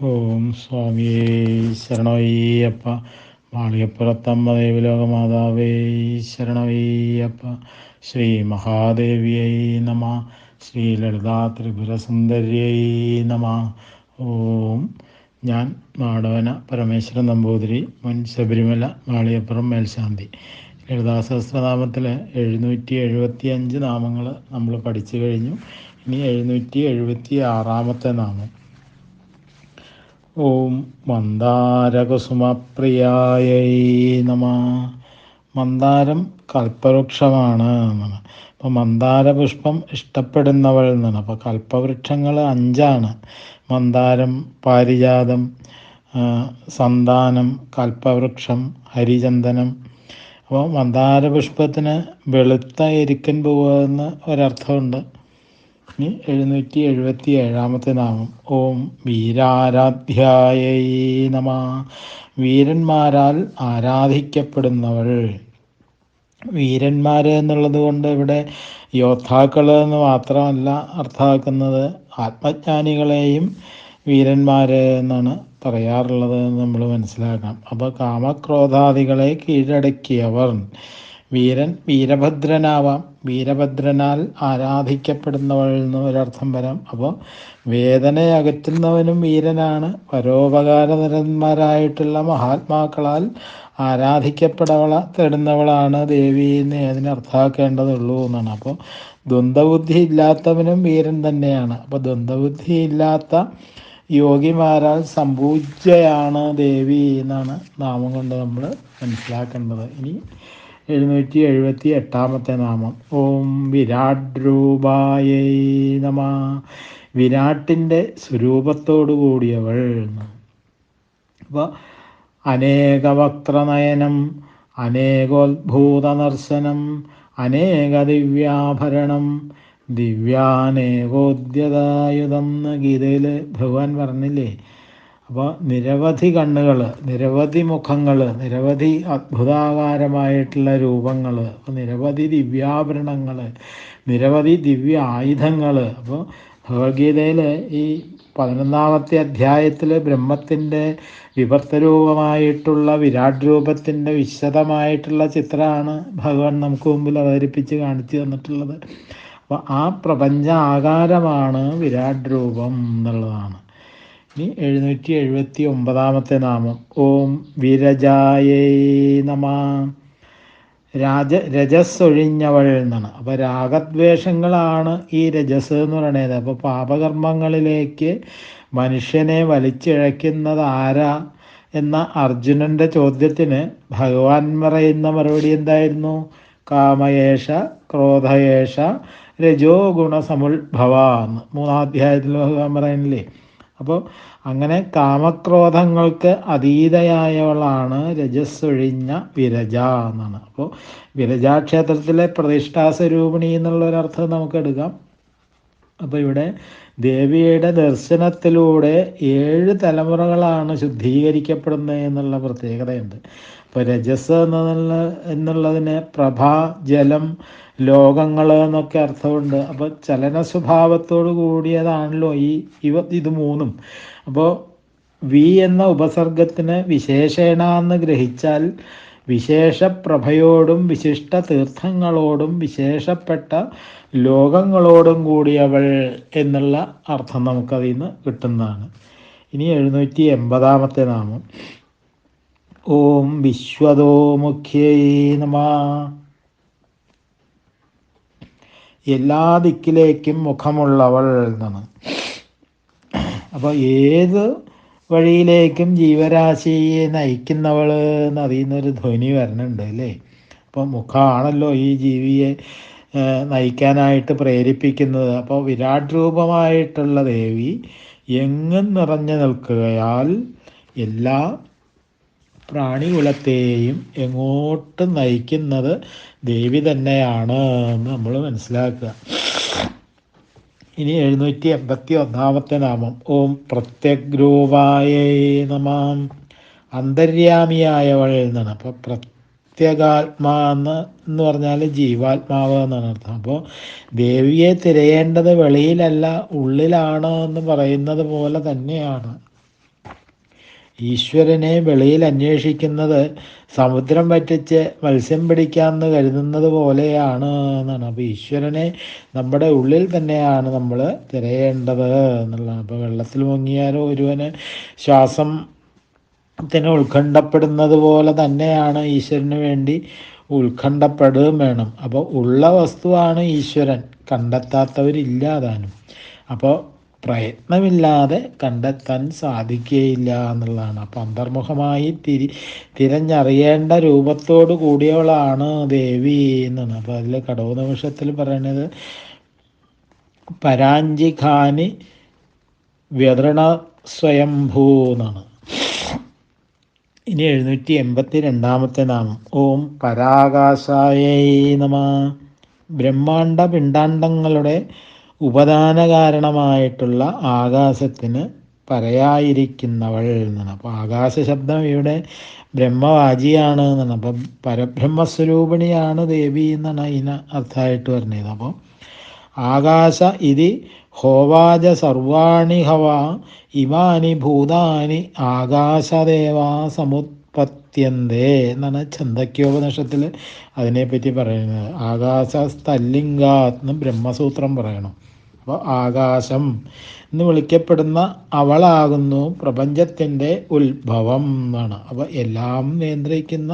ഓം സ്വാമിയേ ശരണയ്യപ്പ. മാളികപ്പുറത്തമ്മ ദേവിലോകമാതാവേ ശരണയ്യപ്പ. ശ്രീ മഹാദേവിയൈ നമ. ശ്രീ ലളിതാ ത്രിപുരസുന്ദര്യൈ നമ. ഓം. ഞാൻ മാടവന പരമേശ്വരൻ നമ്പൂതിരി, മുൻ ശബരിമല മാളികപ്പുറം മേൽശാന്തി. ലളിതാ സഹസ്രനാമത്തിൽ 775 നാമങ്ങൾ നമ്മൾ പഠിച്ചു കഴിഞ്ഞു. ഇനി 776 നാമം. ഓം മന്ദാരകുസുമപ്രിയായൈ നമ. മന്ദാരം കൽപ്പവൃക്ഷമാണ് എന്നാണ്. അപ്പോൾ മന്ദാരപുഷ്പം ഇഷ്ടപ്പെടുന്നവൾ എന്നാണ്. അപ്പോൾ കൽപ്പവൃക്ഷങ്ങൾ 5 മന്ദാരം, പാരിജാതം, സന്താനം, കൽപ്പവൃക്ഷം, ഹരിചന്ദനം. അപ്പോൾ മന്ദാരപുഷ്പത്തിന് വെളുത്ത എരിക്കൻ പൂവെന്ന് ഒരർത്ഥമുണ്ട്. ഇനി 777 നാമം. ഓം വീരാരാധ്യായൈ നമ. വീരന്മാരാൽ ആരാധിക്കപ്പെടുന്നവൾ. വീരന്മാർ എന്നുള്ളത് കൊണ്ട് ഇവിടെ യോദ്ധാക്കൾ എന്ന് മാത്രമല്ല അർത്ഥമാക്കുന്നത്, ആത്മജ്ഞാനികളെയും വീരന്മാർ എന്നാണ് പറയാറുള്ളത് നമ്മൾ മനസ്സിലാക്കണം. അപ്പോൾ കാമക്രോധാദികളെ കീഴടക്കിയവർ. വീരൻ വീരഭദ്രനാവാം. വീരഭദ്രനാൽ ആരാധിക്കപ്പെടുന്നവൾ എന്ന് ഒരർത്ഥം വരാം. അപ്പോൾ വേദനയെ അകറ്റുന്നവനും വീരനാണ്. പരോപകാരനിരന്മാരായിട്ടുള്ള മഹാത്മാക്കളാൽ ആരാധിക്കപ്പെടപ്പെടുന്നവളാണ് ദേവി എന്ന് അതിനർത്ഥമാക്കേണ്ടതുള്ളൂ എന്നാണ്. അപ്പോൾ ദ്വന്ദ്വബുദ്ധി ഇല്ലാത്തവനും വീരൻ തന്നെയാണ്. അപ്പോൾ ദ്വന്ദ്വബുദ്ധി ഇല്ലാത്ത യോഗിമാരാൽ സംപൂജ്യയാണ് ദേവി എന്നാണ് നാമം കൊണ്ട് നമ്മൾ മനസ്സിലാക്കേണ്ടത്. ഇനി 778 നാമം. ഓം വിരാട് രൂപായൈ നമ. വിരാട്ടിൻ്റെ സ്വരൂപത്തോടു കൂടിയവൾ. അപ്പോൾ അനേകവക്ത്രനയനം, അനേകോദ്ഭൂതനർശനം, അനേക ദിവ്യാഭരണം, ദിവ്യാനേകോദ്യതായുധം എന്ന് ഗീതയിൽ ഭഗവാൻ പറഞ്ഞില്ലേ. അപ്പോൾ നിരവധി കണ്ണുകൾ, നിരവധി മുഖങ്ങൾ, നിരവധി അത്ഭുതാകാരമായിട്ടുള്ള രൂപങ്ങൾ, അപ്പോൾ നിരവധി ദിവ്യാഭരണങ്ങൾ, നിരവധി ദിവ്യ ആയുധങ്ങൾ. അപ്പോൾ ഭഗവത്ഗീതയിൽ ഈ 11-ാമത്തെ അധ്യായത്തിൽ ബ്രഹ്മത്തിൻ്റെ വിവർത്തരൂപമായിട്ടുള്ള വിരാട് രൂപത്തിൻ്റെ വിശദമായിട്ടുള്ള ചിത്രമാണ് ഭഗവാൻ നമുക്ക് മുമ്പിൽ അവതരിപ്പിച്ച് കാണിച്ചു തന്നിട്ടുള്ളത്. അപ്പോൾ ആ പ്രപഞ്ച ആകാരമാണ് വിരാട് രൂപം എന്നുള്ളതാണ്. ഇനി 779 നാമം. ഓം വിരജായൈ നമ. രജസ് ഒഴിഞ്ഞവൾ എന്നാണ്. അപ്പോൾ രാഗദ്വേഷങ്ങളാണ് ഈ രജസ് എന്ന് പറയുന്നത്. അപ്പോൾ പാപകർമ്മങ്ങളിലേക്ക് മനുഷ്യനെ വലിച്ചിഴയ്ക്കുന്നത് ആരാ എന്ന അർജുനൻ്റെ ചോദ്യത്തിന് ഭഗവാൻ പറയുന്ന മറുപടി എന്തായിരുന്നു? കാമയേഷ ക്രോധയേഷ രജോ ഗുണസമുദ്ഭവ എന്ന് 3-ാം അധ്യായത്തിൽ ഭഗവാൻ പറയുന്നില്ലേ. അപ്പോൾ അങ്ങനെ കാമക്രോധങ്ങൾക്ക് അതീതയായവളാണ് രജസ്സൊഴിഞ്ഞ വിരജ എന്നാണ്. അപ്പോൾ വിരജാക്ഷേത്രത്തിലെ പ്രതിഷ്ഠാസ്വരൂപിണി എന്നുള്ളൊരർത്ഥം നമുക്ക് എടുക്കാം. അപ്പോൾ ഇവിടെ ദേവിയുടെ ദർശനത്തിലൂടെ 7 തലമുറകളാണ് ശുദ്ധീകരിക്കപ്പെടുന്നത് എന്നുള്ള പ്രത്യേകതയുണ്ട്. അപ്പോൾ രജസ് എന്നുള്ളതിന് പ്രഭ, ജലം, ലോകങ്ങൾ എന്നൊക്കെ അർത്ഥമുണ്ട്. അപ്പോൾ ചലന സ്വഭാവത്തോട് കൂടിയതാണല്ലോ ഇത് 3. അപ്പോൾ വി എന്ന ഉപസർഗത്തിന് വിശേഷേണ എന്ന് ഗ്രഹിച്ചാൽ വിശേഷപ്രഭയോടും വിശിഷ്ട തീർത്ഥങ്ങളോടും വിശേഷപ്പെട്ട ലോകങ്ങളോടും കൂടിയവൾ എന്നുള്ള അർത്ഥം നമുക്കതിൽ നിന്ന് കിട്ടുന്നതാണ്. ഇനി 780 നാമം. ഓം വിശ്വതോമുഖ്യൈ നമ. എല്ലാ ദിക്കിലേക്കും മുഖമുള്ളവൾ എന്നാണ്. അപ്പോൾ ഏത് വഴിയിലേക്കും ജീവരാശിയെ നയിക്കുന്നവൾ എന്ന് അതിൽ നിന്നൊരു ധ്വനി വരണുണ്ട് അല്ലേ. അപ്പോൾ മുഖമാണല്ലോ ഈ ജീവിയെ നയിക്കാനായിട്ട് പ്രേരിപ്പിക്കുന്നത്. അപ്പോൾ വിരാട് രൂപമായിട്ടുള്ള ദേവി എങ്ങും നിറഞ്ഞു നിൽക്കുകയാൽ എല്ലാ പ്രാണികുലത്തെയും എങ്ങോട്ട് നയിക്കുന്നത് ദേവി തന്നെയാണ് എന്ന് നമ്മൾ മനസ്സിലാക്കുക. ഇനി 781 നാമം. ഓം പ്രത്യഗ്രൂപായൈ നമ. അന്തര്യാമിയായവൾ എന്നാണ്. അപ്പോൾ പ്രത്യേകാത്മാ എന്ന് പറഞ്ഞാൽ ജീവാത്മാവ് എന്നാണ് അർത്ഥം. അപ്പോൾ ദേവിയെ തിരയേണ്ടത് വെളിയിലല്ല ഉള്ളിലാണ് എന്ന് പറയുന്നത് പോലെ തന്നെയാണ് ഈശ്വരനെ വെളിയിൽ അന്വേഷിക്കുന്നത് സമുദ്രം വറ്റിച്ച് മത്സ്യം പിടിക്കാമെന്ന് കരുതുന്നത് പോലെയാണ് എന്നാണ്. അപ്പോൾ ഈശ്വരനെ നമ്മുടെ ഉള്ളിൽ തന്നെയാണ് നമ്മൾ തിരയേണ്ടത് എന്നുള്ളതാണ്. അപ്പോൾ വെള്ളത്തിൽ മുങ്ങിയാലോ ഒരുവന് ശ്വാസത്തിന് ഉത്കണ്ഠപ്പെടുന്നത് പോലെ തന്നെയാണ് ഈശ്വരന് വേണ്ടി ഉത്കണ്ഠപ്പെടുകയും വേണം. അപ്പോൾ ഉള്ള വസ്തുവാണ് ഈശ്വരൻ, കണ്ടെത്താത്തവരില്ലാതാനും. അപ്പോൾ പ്രയത്നമില്ലാതെ കണ്ടെത്താൻ സാധിക്കുകയില്ല എന്നുള്ളതാണ്. അപ്പം അന്തർമുഖമായി തിരഞ്ഞറിയേണ്ട രൂപത്തോട് കൂടിയവളാണ് ദേവി എന്നാണ്. അപ്പോൾ അതിൽ കടവ് നിമിഷത്തിൽ പറയണത് പരാഞ്ചിഖാനി വ്യതൃണ സ്വയംഭൂ എന്നാണ്. ഇനി 782 നാമം. ഓം പരാകാശായൈ നമഃ. ബ്രഹ്മാണ്ട പിണ്ടാണ്ടങ്ങളുടെ ഉപദാന കാരണമായിട്ടുള്ള ആകാശത്തിന് പരയായിരിക്കുന്നവൾ എന്നാണ്. അപ്പോൾ ആകാശ ശബ്ദം ഇവിടെ ബ്രഹ്മവാചിയാണ് എന്നാണ്. അപ്പം പരബ്രഹ്മസ്വരൂപിണിയാണ് ദേവി എന്നാണ് അതിന് അർത്ഥമായിട്ട് പറഞ്ഞത്. അപ്പോൾ ആകാശ ഇതി ഹോവാച സർവാണി ഹവ ഇമാനി ഭൂതാനി ആകാശദേവാ സമുത്പത്യന്തേ എന്നാണ് ഛന്ദക്യോപനിഷത്തിൽ അതിനെപ്പറ്റി പറയുന്നത്. ആകാശ സ്ഥല്ലിംഗാത് എന്ന് ബ്രഹ്മസൂത്രം പറയണം. അപ്പോൾ ആകാശം എന്ന് വിളിക്കപ്പെടുന്ന അവളാകുന്നു പ്രപഞ്ചത്തിൻ്റെ ഉത്ഭവം എന്നാണ്. അപ്പോൾ എല്ലാം നിയന്ത്രിക്കുന്ന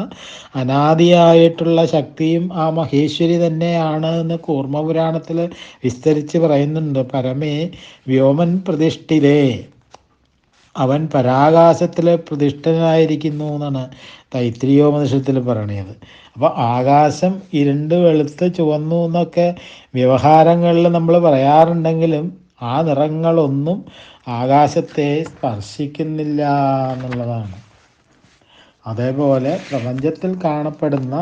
അനാദിയായിട്ടുള്ള ശക്തിയും ആ മഹേശ്വരി തന്നെയാണ് എന്ന് കൂർമ്മപുരാണത്തിൽ വിസ്തരിച്ച് പറയുന്നുണ്ട്. പരമേ വ്യോമൻ പ്രതിഷ്ഠിതേ, അവൻ പരാകാശത്തിൽ പ്രതിഷ്ഠനായിരിക്കുന്നു എന്നാണ് തൈത്രീയോപനിഷത്തിൽ പറയണത്. അപ്പോൾ ആകാശം ഇരുണ്ട് വെളുത്ത് ചുവന്നു എന്നൊക്കെ വ്യവഹാരങ്ങളിൽ നമ്മൾ പറയാറുണ്ടെങ്കിലും ആ നിറങ്ങളൊന്നും ആകാശത്തെ സ്പർശിക്കുന്നില്ല എന്നുള്ളതാണ്. അതേപോലെ പ്രപഞ്ചത്തിൽ കാണപ്പെടുന്ന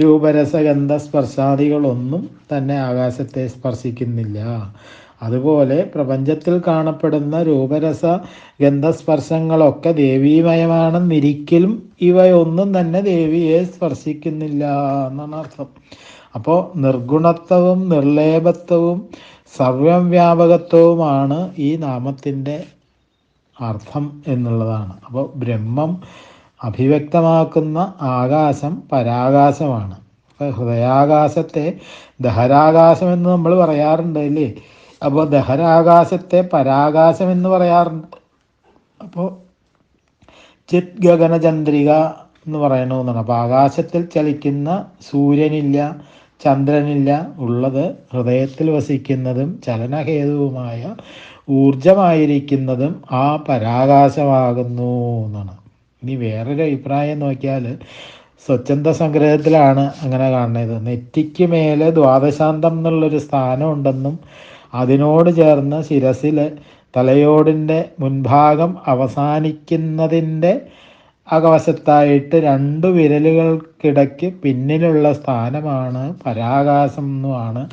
രൂപരസഗന്ധ സ്പർശാദികളൊന്നും തന്നെ ആകാശത്തെ സ്പർശിക്കുന്നില്ല. അതുപോലെ പ്രപഞ്ചത്തിൽ കാണപ്പെടുന്ന രൂപരസ ഗന്ധസ്പർശങ്ങളൊക്കെ ദേവീമയമാണെന്നിരിക്കലും ഇവയൊന്നും തന്നെ ദേവിയെ സ്പർശിക്കുന്നില്ല എന്നാണ് അർത്ഥം. അപ്പോൾ നിർഗുണത്വവും നിർലേപത്വവും സർവ്വവ്യാപകത്വവുമാണ് ഈ നാമത്തിൻ്റെ അർത്ഥം എന്നുള്ളതാണ്. അപ്പോൾ ബ്രഹ്മം അഭിവ്യക്തമാക്കുന്ന ആകാശം പരാകാശമാണ്. അപ്പോൾ ഹൃദയാകാശത്തെ ദഹരാകാശം എന്ന് നമ്മൾ പറയാറുണ്ട് അല്ലേ? അപ്പോൾ ദഹരാകാശത്തെ പരാകാശം എന്ന് പറയാറുണ്ട്. അപ്പോൾ ചിത് ഗഗനചന്ദ്രിക എന്ന് പറയണമെന്നാണ്. അപ്പോൾ ആകാശത്തിൽ ചലിക്കുന്ന സൂര്യനില്ല, ചന്ദ്രനില്ല, ഉള്ളത് ഹൃദയത്തിൽ വസിക്കുന്നതും ചലനഹേതുവുമായ ഊർജമായിരിക്കുന്നതും ആ പരാകാശമാകുന്നു എന്നാണ്. ഇനി വേറൊരു അഭിപ്രായം നോക്കിയാൽ സ്വച്ഛന്ത സംഗ്രഹത്തിലാണ് അങ്ങനെ കാണുന്നത്. നെറ്റിക്ക് മേലെ ദ്വാദശാന്തം എന്നുള്ളൊരു സ്ഥാനം ഉണ്ടെന്നും അതിനോട് ചേർന്ന് ശിരസിൽ തലയോടിൻ്റെ മുൻഭാഗം അവസാനിക്കുന്നതിൻ്റെ അകവശത്തായിട്ട് 2 വിരലുകൾക്കിടയ്ക്ക് പിന്നിലുള്ള സ്ഥാനമാണ് പരാകാശം എന്നുമാണ്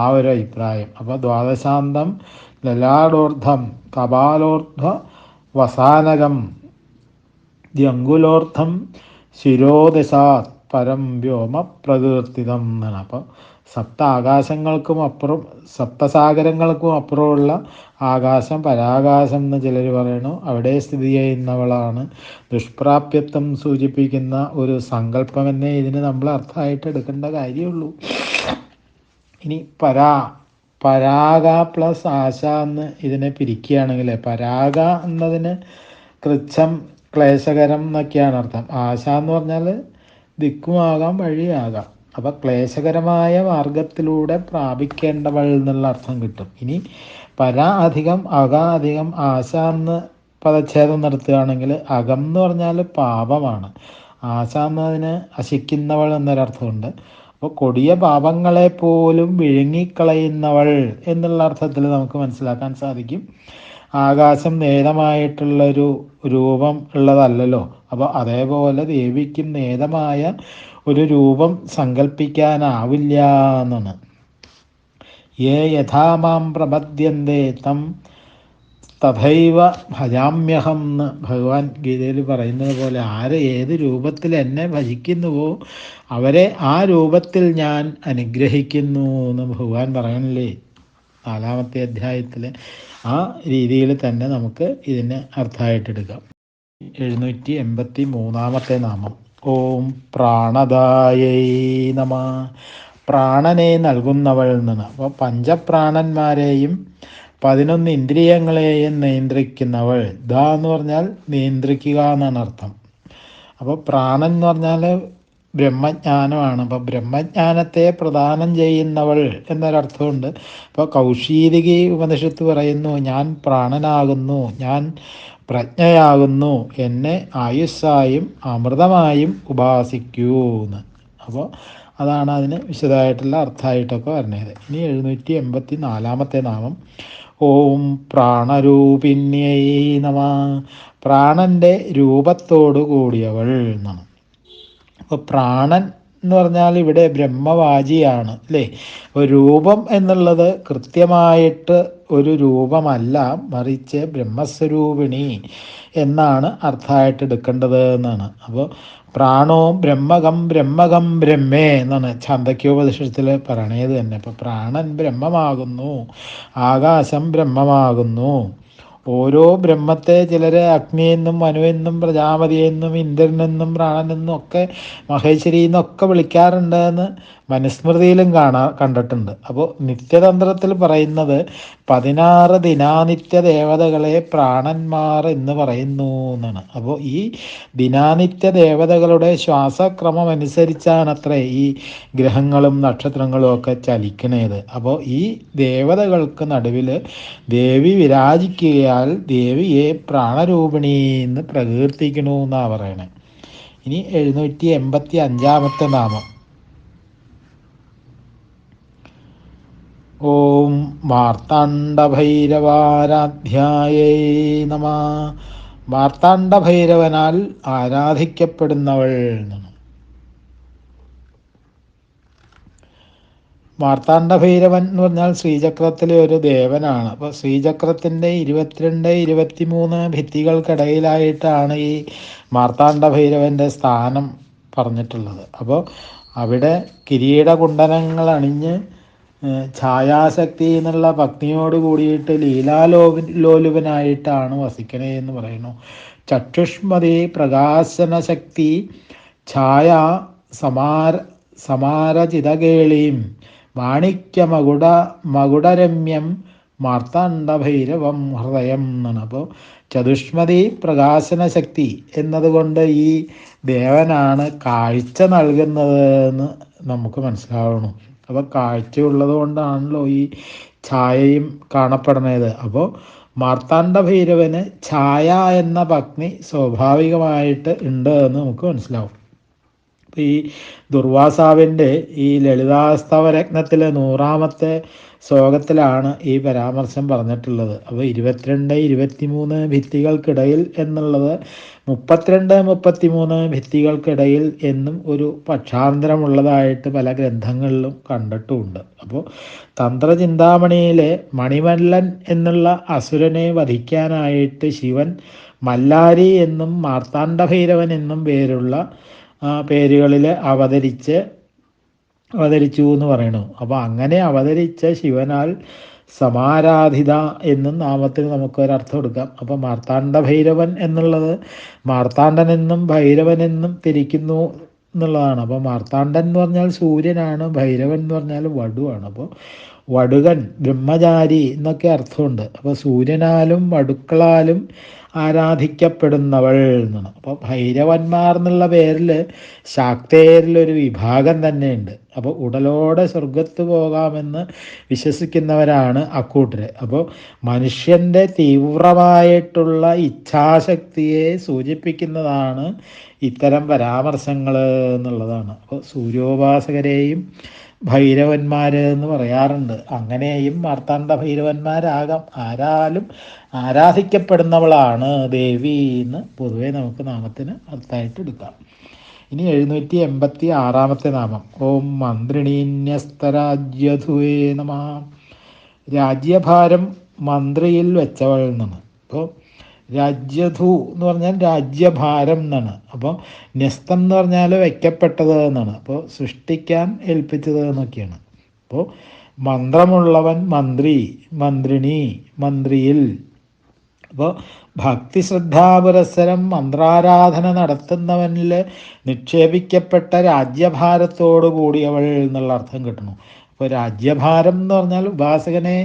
ആ ഒരു അഭിപ്രായം. അപ്പോൾ ദ്വാദശാന്തം ലലാടോർദ്ധം കപാലോർദ്ധ വസാനകം ദ്യങ്കുലോർദ്ധം ശിരോദശാത് പരം വ്യോമ പ്രകീർത്തിതം എന്നാണ്. അപ്പോൾ സപ്താകാശങ്ങൾക്കും അപ്പുറം സപ്തസാഗരങ്ങൾക്കും അപ്പുറമുള്ള ആകാശം പരാകാശം എന്ന് ചിലർ പറയണു. അവിടെ സ്ഥിതി ചെയ്യുന്നവളാണ്. ദുഷ്പ്രാപ്യത്വം സൂചിപ്പിക്കുന്ന ഒരു സങ്കല്പമെന്നേ ഇതിന് നമ്മൾ അർത്ഥമായിട്ട് എടുക്കേണ്ട കാര്യമുള്ളൂ. ഇനി പരാഗ പ്ലസ് ആശ എന്ന് ഇതിനെ പിരിക്കുകയാണെങ്കിൽ പരാഗ എന്നതിന് കൃച്ഛം ക്ലേശകരം എന്നൊക്കെയാണ് അർത്ഥം. ആശ എന്ന് പറഞ്ഞാൽ ദിക്കുമാകാം വഴിയാകാം. അപ്പോൾ ക്ലേശകരമായ മാർഗത്തിലൂടെ പ്രാപിക്കേണ്ടവൾ എന്നുള്ള അർത്ഥം കിട്ടും. ഇനി പര അധികം അക അധികം ആശ എന്ന് പദച്ഛേദം നടത്തുകയാണെങ്കിൽ അകം എന്ന് പറഞ്ഞാൽ പാപമാണ്, ആശ എന്നതിന് അശിക്കുന്നവൾ എന്നൊരർത്ഥമുണ്ട്. അപ്പോൾ കൊടിയ പാപങ്ങളെ പോലും വിഴുങ്ങിക്കളയുന്നവൾ എന്നുള്ള അർത്ഥത്തിൽ നമുക്ക് മനസ്സിലാക്കാൻ സാധിക്കും. ആകാശം നേതമായിട്ടുള്ളൊരു രൂപം ഉള്ളതല്ലല്ലോ. അപ്പോൾ അതേപോലെ ദേവിക്കും നേതമായ ഒരു രൂപം സങ്കല്പിക്കാനാവില്ല എന്നാണ്. യേ യഥാ മാം പ്രപദ്യന്തേ തം തഥൈവ ഭജാമ്യഹം എന്ന് ഭഗവാൻ ഗീതയിൽ പറയുന്നത് പോലെ ആര് ഏത് രൂപത്തിൽ എന്നെ ഭജിക്കുന്നുവോ അവരെ ആ രൂപത്തിൽ ഞാൻ അനുഗ്രഹിക്കുന്നു എന്ന് ഭഗവാൻ പറയണില്ലേ 4-ാമത്തെ അധ്യായത്തിൽ. ആ രീതിയിൽ തന്നെ നമുക്ക് ഇതിനെ അർത്ഥമായിട്ടെടുക്കാം. 783 നാമം. ഓം പ്രാണദായൈ നമ. പ്രാണനെ നൽകുന്നവൾ എന്നാണ്. അപ്പോൾ പഞ്ചപ്രാണന്മാരെയും 11 ഇന്ദ്രിയങ്ങളെയും നിയന്ത്രിക്കുന്നവൾ. ദാ എന്ന് പറഞ്ഞാൽ നിയന്ത്രിക്കുക എന്നാണ് അർത്ഥം. അപ്പോൾ പ്രാണൻ എന്ന് പറഞ്ഞാൽ ബ്രഹ്മജ്ഞാനമാണ്. അപ്പോൾ ബ്രഹ്മജ്ഞാനത്തെ പ്രദാനം ചെയ്യുന്നവൾ എന്നൊരർത്ഥമുണ്ട്. അപ്പോൾ കൗശീതകി ഉപനിഷത്ത് പറയുന്നു, ഞാൻ പ്രാണനാകുന്നു, ഞാൻ പ്രജ്ഞയാകുന്നു, എന്നെ ആയുസ്സായും അമൃതമായും ഉപാസിക്കൂ എന്ന്. അപ്പോൾ അതാണ് അതിന് വിശദമായിട്ടുള്ള അർത്ഥമായിട്ടൊക്കെ പറഞ്ഞത്. ഇനി 784 നാമം. ഓം പ്രാണരൂപിണ്യൈ നമ. പ്രാണൻ്റെ രൂപത്തോടു കൂടിയവൾ എന്നാണ്. അപ്പോൾ പ്രാണൻ എന്ന് പറഞ്ഞാൽ ഇവിടെ ബ്രഹ്മവാചിയാണ് അല്ലേ. അപ്പോൾ രൂപം എന്നുള്ളത് കൃത്യമായിട്ട് ഒരു രൂപമല്ല, മറിച്ച് ബ്രഹ്മസ്വരൂപിണി എന്നാണ് അർത്ഥമായിട്ട് എടുക്കേണ്ടത് എന്നാണ്. അപ്പോൾ പ്രാണോ ബ്രഹ്മകം ബ്രഹ്മകം ബ്രഹ്മേ എന്നാണ് ഛാന്ദോക്യോപനിഷത്തിൽ പറയണത് തന്നെ. അപ്പോൾ പ്രാണൻ ബ്രഹ്മമാകുന്നു, ആകാശം ബ്രഹ്മമാകുന്നു. ഓരോ ബ്രഹ്മത്തെ ചിലർ അഗ്നിയെന്നും മനുവെന്നും പ്രജാപതിയെന്നും ഇന്ദ്രനെന്നും പ്രാണനെന്നും ഒക്കെ മഹേശ്വരി എന്നൊക്കെ വിളിക്കാറുണ്ടെന്ന് മനുസ്മൃതിയിലും കണ്ടിട്ടുണ്ട്. അപ്പോൾ നിത്യതന്ത്രത്തിൽ പറയുന്നത് 16 ദിനാനിത്യ ദേവതകളെ പ്രാണന്മാർ എന്ന് പറയുന്നു എന്നാണ്. അപ്പോൾ ഈ ദിനാനിത്യ ദേവതകളുടെ ശ്വാസക്രമം അനുസരിച്ചാണത്രേ ഈ ഗ്രഹങ്ങളും നക്ഷത്രങ്ങളും ഒക്കെ ചലിക്കണത്. അപ്പോൾ ഈ ദേവതകൾക്ക് നടുവിൽ ദേവി വിരാജിക്കുകയാൽ ദേവിയെ പ്രാണരൂപിണി എന്ന് പ്രകീർത്തിക്കണമെന്നാണ് പറയണേ. ഇനി 785 നാമം. ഓം മാർത്താണ്ഡഭൈരവാരാധ്യായൈ നമ. മാർത്താണ്ഡഭൈരവനാൽ ആരാധിക്കപ്പെടുന്നവൾ എന്നാണ്. മാർത്താണ്ഡഭൈരവൻ എന്ന് പറഞ്ഞാൽ ശ്രീചക്രത്തിലെ ഒരു ദേവനാണ്. അപ്പോൾ ശ്രീചക്രത്തിൻ്റെ 22, 23 ഭിത്തികൾക്കിടയിലായിട്ടാണ് ഈ മാർത്താണ്ഡഭൈരവൻ്റെ സ്ഥാനം പറഞ്ഞിട്ടുള്ളത്. അപ്പോൾ അവിടെ കിരീടകുണ്ടലങ്ങൾ അണിഞ്ഞ് ഛായാശക്തി എന്നുള്ള ഭക്തിയോട് കൂടിയിട്ട് ലീലാലോലുപനായിട്ടാണ് വസിക്കണേ എന്ന് പറയുന്നു. ചക്ഷുഷ്മതി പ്രകാശനശക്തി ഛായ സമാരചിതകേളീം മകുടരമ്യം മാർത്താണ്ഡഭൈരവം ഹൃദയം എന്നാണ്. അപ്പോൾ ചതുഷ്മതി പ്രകാശനശക്തി എന്നതുകൊണ്ട് ഈ ദേവനാണ് കാഴ്ച നൽകുന്നത് എന്ന് നമുക്ക് മനസ്സിലാവണം. അപ്പോൾ കാഴ്ചയുള്ളത് കൊണ്ടാണല്ലോ ഈ ഛായയും കാണപ്പെടുന്നത്. അപ്പോൾ മാർത്താണ്ഡഭൈരവന് ഛായ എന്ന പത്നി സ്വാഭാവികമായിട്ട് ഉണ്ട് എന്ന് നമുക്ക് മനസ്സിലാവും. അപ്പോൾ ഈ ദുർവാസാവിൻ്റെ ഈ ലളിതാസ്തവരത്നത്തിലെ 100ാമത്തെ ശ്ലോകത്തിലാണ് ഈ പരാമർശം പറഞ്ഞിട്ടുള്ളത്. അപ്പോൾ 22, 23 ഭിത്തികൾക്കിടയിൽ എന്നുള്ളത് 32, 33 ഭിത്തികൾക്കിടയിൽ എന്നും ഒരു പക്ഷാന്തരമുള്ളതായിട്ട് പല ഗ്രന്ഥങ്ങളിലും കണ്ടിട്ടുമുണ്ട്. അപ്പോൾ തന്ത്രചിന്താമണിയിലെ മണിമല്ലൻ എന്നുള്ള അസുരനെ വധിക്കാനായിട്ട് ശിവൻ മല്ലാരി എന്നും മാർത്താണ്ഡഭൈരവൻ എന്നും പേരുകളിൽ അവതരിച്ചു എന്ന് പറയണു. അപ്പോൾ അങ്ങനെ അവതരിച്ച ശിവനാൽ സമാരാധിത എന്നും നാമത്തിന് നമുക്കൊരർത്ഥം എടുക്കാം. അപ്പോൾ മാർത്താണ്ഡഭൈരവൻ എന്നുള്ളത് മാർത്താണ്ഡനെന്നും ഭൈരവനെന്നും തിരിക്കുന്നു എന്നുള്ളതാണ്. അപ്പോൾ മാർത്താണ്ഡൻ എന്ന് പറഞ്ഞാൽ സൂര്യനാണ്, ഭൈരവൻ എന്ന് പറഞ്ഞാൽ വടുവാണ്. അപ്പോൾ വടുകൻ ബ്രഹ്മചാരി എന്നൊക്കെ അർത്ഥമുണ്ട്. അപ്പോൾ സൂര്യനാലും വടുക്കളാലും ആരാധിക്കപ്പെടുന്നവൾ എന്നാണ്. അപ്പോൾ ഭൈരവന്മാർ എന്നുള്ള പേരിൽ ശാക്തേയരിലൊരു വിഭാഗം തന്നെയുണ്ട്. അപ്പോൾ ഉടലോടെ സ്വർഗത്ത് പോകാമെന്ന് വിശ്വസിക്കുന്നവരാണ് അക്കൂട്ടർ. അപ്പോൾ മനുഷ്യൻ്റെ തീവ്രമായിട്ടുള്ള ഇച്ഛാശക്തിയെ സൂചിപ്പിക്കുന്നതാണ് ഇത്തരം പരാമർശങ്ങൾ എന്നുള്ളതാണ്. അപ്പോൾ സൂര്യോപാസകരെയും ഭൈരവന്മാർ എന്ന് പറയാറുണ്ട്. അങ്ങനെയും മാർത്താണ്ഡ ഭൈരവന്മാരാകാം. ആരാലും ആരാധിക്കപ്പെടുന്നവളാണ് ദേവി എന്ന് പൊതുവെ നമുക്ക് നാമത്തിന് അർത്ഥമായിട്ട് എടുക്കാം. ഇനി 786 നാമം. ഓം മന്ത്രിണീന്യസ്തരാജ്യധുവേ നമ. രാജ്യഭാരം മന്ത്രിയിൽ വെച്ചവൾ എന്നാണ്. അപ്പോൾ രാജ്യധു എന്ന് പറഞ്ഞാൽ രാജ്യഭാരം എന്നാണ്. അപ്പോൾ ന്യസ്തം എന്ന് പറഞ്ഞാൽ വയ്ക്കപ്പെട്ടത് എന്നാണ്. അപ്പോൾ സൃഷ്ടിക്കാൻ ഏൽപ്പിച്ചത് എന്നൊക്കെയാണ്. അപ്പോൾ മന്ത്രമുള്ളവൻ മന്ത്രി, മന്ത്രിണി, മന്ത്രിയിൽ അപ്പോൾ ഭക്തി ശ്രദ്ധാപുരസ്സരം മന്ത്രാരാധന നടത്തുന്നവനിൽ നിക്ഷേപിക്കപ്പെട്ട രാജ്യഭാരത്തോടു കൂടിയവൾ എന്നുള്ള അർത്ഥം കിട്ടണം. അപ്പോൾ രാജ്യഭാരം എന്ന് പറഞ്ഞാൽ ഉപാസകനെ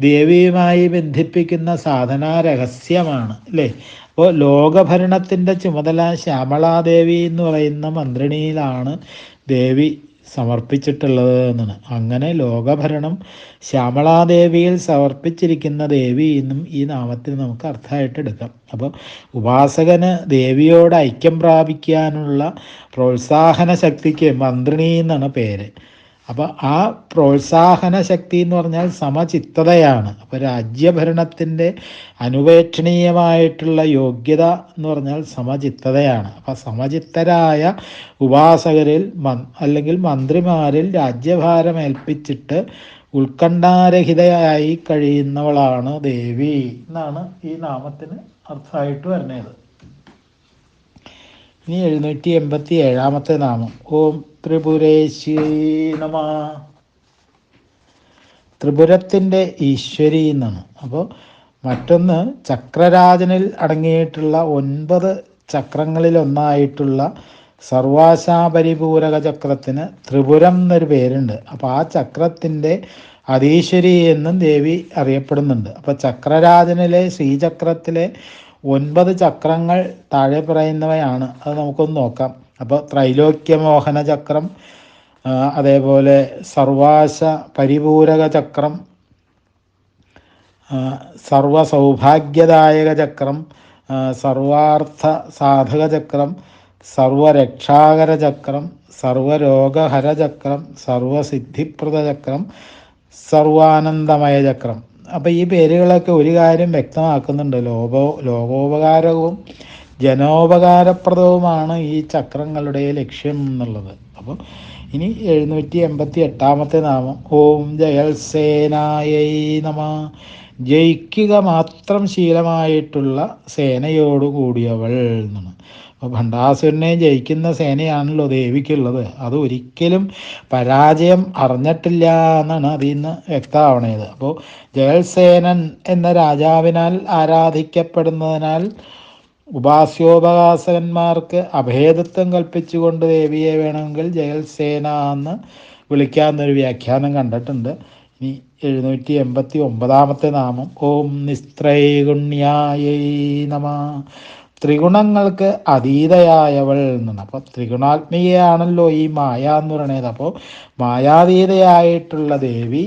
ദേവിയുമായി ബന്ധിപ്പിക്കുന്ന സാധനാ രഹസ്യമാണ് അല്ലേ. അപ്പോൾ ലോകഭരണത്തിൻ്റെ ചുമതല ശ്യാമളാദേവി എന്ന് പറയുന്ന മന്ത്രിണിയിലാണ് ദേവി സമർപ്പിച്ചിട്ടുള്ളത് എന്നാണ്. അങ്ങനെ ലോകഭരണം ശ്യാമളാദേവിയിൽ സമർപ്പിച്ചിരിക്കുന്ന ദേവി എന്നും ഈ നാമത്തിന് നമുക്ക് അർത്ഥമായിട്ട് എടുക്കാം. അപ്പോൾ ഉപാസകന് ദേവിയോട് ഐക്യം പ്രാപിക്കാനുള്ള പ്രോത്സാഹന ശക്തിക്ക് മന്ത്രിണി എന്നാണ് പേര്. അപ്പോൾ ആ പ്രോത്സാഹന ശക്തി എന്ന് പറഞ്ഞാൽ സമചിത്തതയാണ്. അപ്പോൾ രാജ്യഭരണത്തിൻ്റെ അനുപേക്ഷണീയമായിട്ടുള്ള യോഗ്യത എന്ന് പറഞ്ഞാൽ സമചിത്തതയാണ്. അപ്പോൾ സമചിത്തരായ ഉപാസകരിൽ അല്ലെങ്കിൽ മന്ത്രിമാരിൽ രാജ്യഭാരം ഏൽപ്പിച്ചിട്ട് ഉത്കണ്ഠാരഹിതയായി കഴിയുന്നവളാണ് ദേവി എന്നാണ് ഈ നാമത്തിന് അർത്ഥമായിട്ട് വരുന്നത്. ഇനി 787 നാമം. ഓം ത്രിപുരേശ്വരീ നമ. ത്രിപുരത്തിൻ്റെ ഈശ്വരി എന്നാണ്. അപ്പോൾ മറ്റൊന്ന് ചക്രരാജനിൽ അടങ്ങിയിട്ടുള്ള 9 ചക്രങ്ങളിലൊന്നായിട്ടുള്ള സർവാശാപരിപൂരക ചക്രത്തിന് ത്രിപുരം എന്നൊരു പേരുണ്ട്. അപ്പോൾ ആ ചക്രത്തിൻ്റെ അധീശ്വരി എന്നും ദേവി അറിയപ്പെടുന്നുണ്ട്. അപ്പോൾ ചക്രരാജനിലെ ശ്രീചക്രത്തിലെ 9 ചക്രങ്ങൾ താഴെ പറയുന്നവയാണ്. അത് നമുക്കൊന്ന് നോക്കാം. അപ്പോൾ ത്രൈലോക്യമോഹന ചക്രം, അതേപോലെ സർവാശ പരിപൂരക ചക്രം, സർവസൗഭാഗ്യദായക ചക്രം, സർവാർത്ഥ സാധക ചക്രം, സർവരക്ഷാകര ചക്രം, സർവരോഗഹര ചക്രം, സർവസിദ്ധിപ്രദ ചക്രം, സർവാനന്ദമയ ചക്രം. അപ്പോൾ ഈ പേരുകളൊക്കെ ഒരു കാര്യം വ്യക്തമാക്കുന്നുണ്ട്. ലോകോപകാരവും ജനോപകാരപ്രദവുമാണ് ഈ ചക്രങ്ങളുടെ ലക്ഷ്യം എന്നുള്ളത്. അപ്പോൾ ഇനി 788 നാമം. ഓം ജയൽസേനായൈ നമ. ജയിക്കുക മാത്രം ശീലമായിട്ടുള്ള സേനയോട് കൂടിയവൾ എന്നാണ്. അപ്പോൾ ഭണ്ഡാസുരനെ ജയിക്കുന്ന സേനയാണല്ലോ ദേവിക്കുള്ളത്. അത് ഒരിക്കലും പരാജയം അറിഞ്ഞിട്ടില്ല എന്നാണ് അതിൽ നിന്ന് വ്യക്തമാവണത്. അപ്പോൾ ജയൽസേനൻ എന്ന രാജാവിനാൽ ആരാധിക്കപ്പെടുന്നതിനാൽ ഉപാസ്യോപാസകന്മാർക്ക് അഭേദത്വം കൽപ്പിച്ചുകൊണ്ട് ദേവിയെ വേണമെങ്കിൽ ജയൽസേന എന്ന് വിളിക്കാമെന്നൊരു വ്യാഖ്യാനം കണ്ടിട്ടുണ്ട്. ഇനി 789 നാമം. ഓം നിസ്ത്രൈഗുണ്യായൈ നമ. ത്രിഗുണങ്ങൾക്ക് അതീതയായവൾ എന്നാണ്. അപ്പോൾ ത്രിഗുണാത്മീയയാണല്ലോ ഈ മായ എന്ന് പറയുന്നത്. അപ്പോൾ മായാതീതയായിട്ടുള്ള ദേവി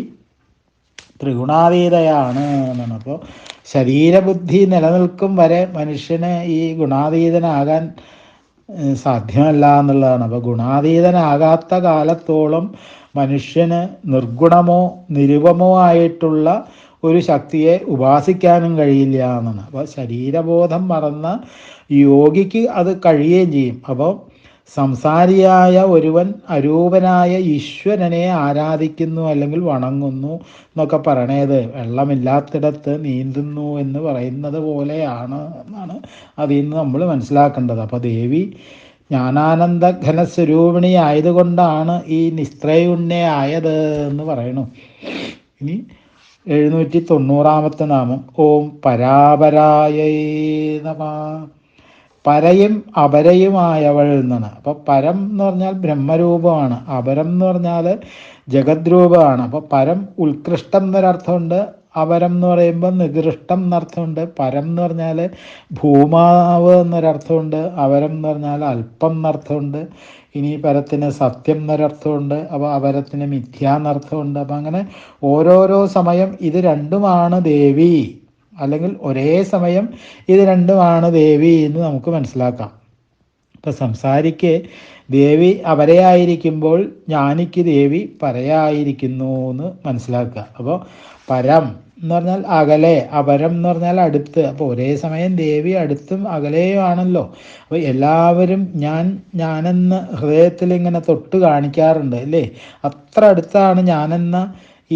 ത്രിഗുണാതീതയാണ് എന്നാണ്. അപ്പോൾ ശരീരബുദ്ധി നിലനിൽക്കും വരെ മനുഷ്യന് ഈ ഗുണാതീതനാകാൻ സാധ്യമല്ല എന്നുള്ളതാണ്. അപ്പോൾ ഗുണാതീതനാകാത്ത കാലത്തോളം മനുഷ്യന് നിർഗുണമോ നിരുപമോ ആയിട്ടുള്ള ഒരു ശക്തിയെ ഉപാസിക്കാനും കഴിയില്ല എന്നാണ്. അപ്പോൾ ശരീരബോധം മറന്ന യോഗിക്ക് അത് കഴിയുകയും ചെയ്യും. അപ്പോൾ സംസാരിയായ ഒരുവൻ അരൂപനായ ഈശ്വരനെ ആരാധിക്കുന്നു അല്ലെങ്കിൽ വണങ്ങുന്നു എന്നൊക്കെ പറയണത് വെള്ളമില്ലാത്തിടത്ത് നീന്തുന്നു എന്ന് പറയുന്നത് പോലെയാണ് എന്നാണ് അതിൽ നിന്ന് നമ്മൾ മനസ്സിലാക്കേണ്ടത്. അപ്പോൾ ദേവി ജ്ഞാനാനന്ദ ഘനസ്വരൂപിണി ആയതുകൊണ്ടാണ് ഈ നിസ്ത്രയുണ്യായത് എന്ന് പറയണു. ഇനി 790 നാമം. ഓം പരാപരായൈ നമ. പരയും അപരയുമായവൾ എന്നാണ്. അപ്പോൾ പരം എന്ന് പറഞ്ഞാൽ ബ്രഹ്മരൂപമാണ്, അപരം എന്ന് പറഞ്ഞാൽ ജഗദ്രൂപമാണ്. അപ്പോൾ പരം ഉത്കൃഷ്ടം എന്നൊരർത്ഥമുണ്ട്, അപരം എന്ന് പറയുമ്പോൾ നികൃഷ്ടം എന്നർത്ഥമുണ്ട്. പരം എന്ന് പറഞ്ഞാൽ ഭൂമാവ് എന്നൊരർത്ഥമുണ്ട്, അപരം എന്ന് പറഞ്ഞാൽ അല്പം എന്നർത്ഥമുണ്ട്. ഇനി പരത്തിന് സത്യം എന്നൊരർത്ഥമുണ്ട്, അപ്പോൾ അപരത്തിന് മിഥ്യ എന്നർത്ഥമുണ്ട്. അപ്പം അങ്ങനെ ഓരോരോ സമയം ഇത് രണ്ടുമാണ് ദേവി, അല്ലെങ്കിൽ ഒരേ സമയം ഇത് രണ്ടുമാണ് ദേവി എന്ന് നമുക്ക് മനസ്സിലാക്കാം. ഇപ്പം സംസാരിക്ക് ദേവി അപരയായിരിക്കുമ്പോൾ ജ്ഞാനിക്ക് ദേവി പരയായിരിക്കുന്നു എന്ന് മനസ്സിലാക്കുക. അപ്പോൾ പരം എന്ന് പറഞ്ഞാൽ അകലെ, അപരം എന്ന് പറഞ്ഞാൽ അടുത്ത്. അപ്പോൾ ഒരേ സമയം ദേവി അടുത്തും അകലെയും ആണല്ലോ. അപ്പോൾ എല്ലാവരും ഞാനെന്ന് ഹൃദയത്തിൽ ഇങ്ങനെ തൊട്ട് കാണിക്കാറുണ്ട് അല്ലേ. അത്ര അടുത്താണ് ഞാനെന്ന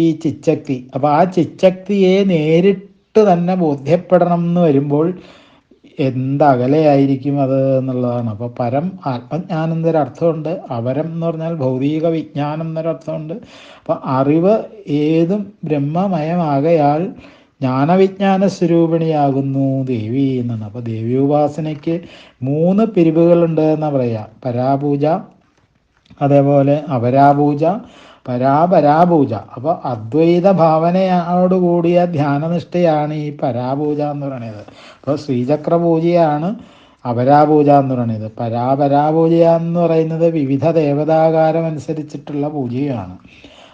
ഈ ചിച്ചക്തി. അപ്പോൾ ആ ചിച്ചക്തിയെ നേരിട്ട് തന്നെ ബോധ്യപ്പെടണം എന്ന് വരുമ്പോൾ എന്തകലെയായിരിക്കും അത് എന്നുള്ളതാണ്. അപ്പോൾ പരം ആത്മജ്ഞാനം എന്നൊരർത്ഥമുണ്ട്, അപരം എന്ന് പറഞ്ഞാൽ ഭൗതിക വിജ്ഞാനം എന്നൊരർത്ഥമുണ്ട്. അപ്പോൾ അറിവ് ഏതും ബ്രഹ്മമയമാകയാൽ ജ്ഞാനവിജ്ഞാന സ്വരൂപിണിയാകുന്നു ദേവി എന്നാണ്. അപ്പോൾ ദേവി ഉപാസനയ്ക്ക് 3 പിരിവുകളുണ്ട് എന്നാണ് പറയുക. പരാപൂജ, അതേപോലെ അപരാപൂജ, പരാപരാപൂജ. അപ്പോൾ അദ്വൈത ഭാവനയോടുകൂടിയ ധ്യാനനിഷ്ഠയാണ് ഈ പരാപൂജ എന്ന് പറയുന്നത്. അപ്പോൾ ശ്രീചക്ര പൂജയാണ് അപരാപൂജ എന്ന് പറയുന്നത്. പരാപരാപൂജ എന്ന് പറയുന്നത് വിവിധ ദേവതാകാരം അനുസരിച്ചിട്ടുള്ള പൂജയാണ്.